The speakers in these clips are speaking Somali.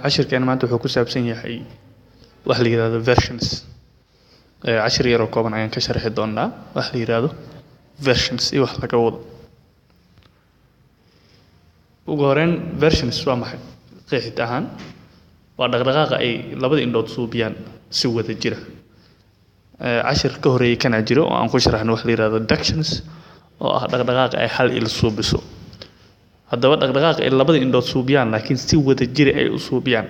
cashirkeena maanta wuxuu ku saabsan yahay wax la yiraahdo versions. Cashir yar oo kooban ayaan ka sharxi doonaa wax la yiraahdo versions iyo wax laga wado. ugu horreyn versions waa maxay? qeexid ahaan waa dhaqdhaqaaqa ay labada indhood suubiyaan si wada jira. cashir ka horeeyay kana jiro oo aan ku sharaxno wax la yiraahdo ductions oo ah dhaqdhaqaaqa ay hal il suubiso. haddaba dhaqdhaqaaqa ay labada indhood suubiyaan laakiin si wada jira ay u suubiyaan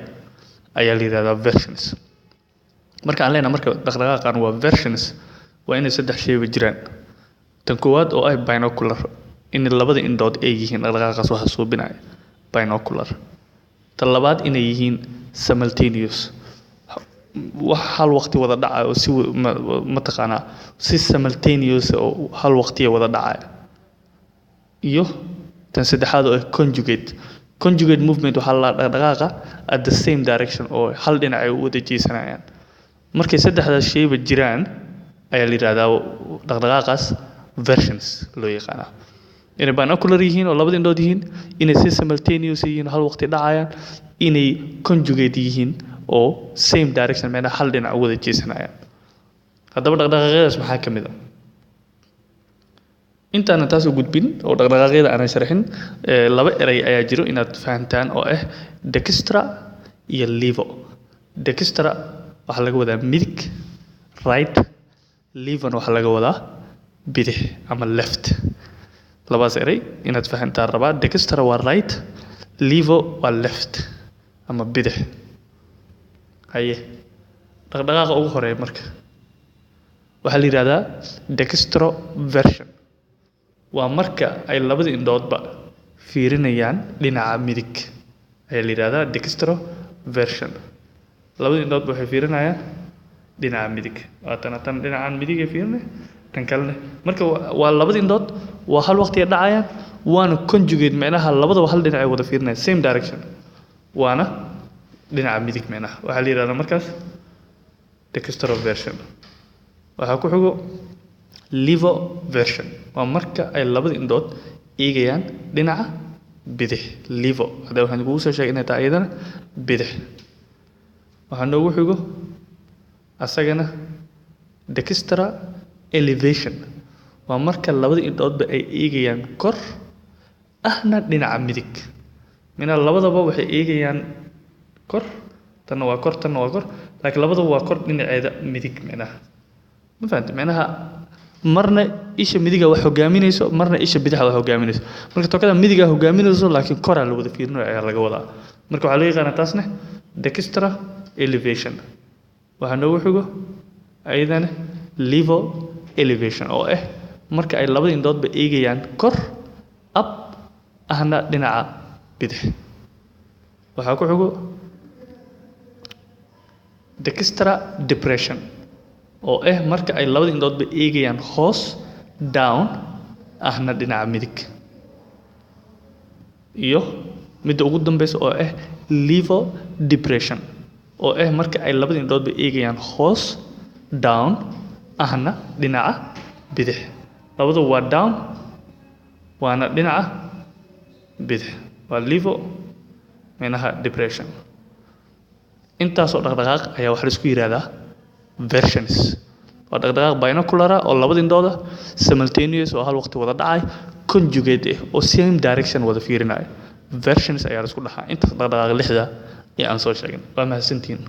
ayaa la yiraahdaa versions. marka aan leenahay marka dhaqdhaqaaqan waa versions waa inay saddex shay jiraan. tan koowaad oo ay binocular in labada indhood ay yihiin dhaqdhaqaaqaas waxa suubinaya binocular. tan labaad inay yihiin simultaneous wax hal waqti wada dhacayo si mataqaanaa si simultaneous oo hal waqti wada dhacayo. iyo tan saddexaad oo conjugate movement waxa la dhaqdhaqaaqa at the same direction oo hal dhinac ay u wada jeesanayaan. markay saddexdaas shayba jiraan ayaa la yiraahdaa dhaqdhaqaaqaas versions loo yaqaanaa. inay binocular yihiin oo labada indhood yihiin, inay si simultaneous yihiin hal waqti dhacayaan, inay conjugate yihiin oo same direction meena hal dhinac u wada jeesanayaan. haddaba dhaqdhaqaaqyadaas maxaa ka mid ah? intaan taas u gudbin oo dhaqdhaqaaqyada aan sharxin laba eray ayaa jiro inaad fahantaan oo ah dextra iyo levo. dextra waxa laga wadaa midig right, levo waxa laga wadaa bidix ama left. labaas eray inaad fahantaan rabaa. dextra waa right, levo waa left ama bidix. haye dhaqdhaqaaqa ugu horeeya marka waxa la yiraahdaa dextroversion. waa marka ay labada indhoodba fiirinayaan dhinaca midig ayaa la yiraahdaa dextroversion. labada indhoodba waxay fiirinayaan dhinaca midig. waa tan dhinacan midig ay fiirinay tan kalena marka waa labada indhood waa hal waqti ay dhacayaan waana conjugate macnaha labadaba hal dhinac ay wada fiirinayaan same direction waana dhinaca midig macnaha waxa la yiraahdaa markaas dextroversion. waxa ku xigo levoversion. waa marka ay labada indhood eegayaan dhinaca bidix. levo hadda waxaan kugu soo sheegay inay tahay iyadana bidix. waxaa noogu xigo asagana dextra elevation. waa marka labada indhoodba ay eegayaan kor ahna dhinaca midig. mina labadaba waxay eegayaan kor, tanna waa kor tanna waa kor, laakiin labadaba waa kor dhinaceeda midig macnaha. ma fahanti macnaha marna isha midiga wax hogaaminayso marna isha bidixda wax hogaaminayso. marka tokada midiga hogaaminayso laakiin kor la wada fiirinayo ayaa laga wadaa. marka waxa loo yaqaanaa taasna dextra elevation. waxaa noogu xigo ayadana levo elevation oo ah marka ay labada indhoodba eegayaan kor up ahna dhinaca bidix. waxaa ku xigo dextra depression oo ah marka ay labada indhoodba eegayaan hoos down ahna dhinaca midig. iyo midda ugu dambeysa oo ah levo depression oo ah marka ay labada indhoodba eegayaan hoos down ahna dhinaca bidix. labadu waa down waana dhinaca bidix. waa levo menaha depression. intaasoo dhaqdhaqaaq ayaa waxa la isku yiraahdaa versions. waa dhaqdhaqaaq binocular oo labada indhooda simultaneous oo hal waqti wada dhacay, conjugate oo same direction wada fiirinaya. versions ayaa la isku dhaxaa inta dhaqdhaqaaq lixda ee aan soo sheegin. waa mahadsantihiin.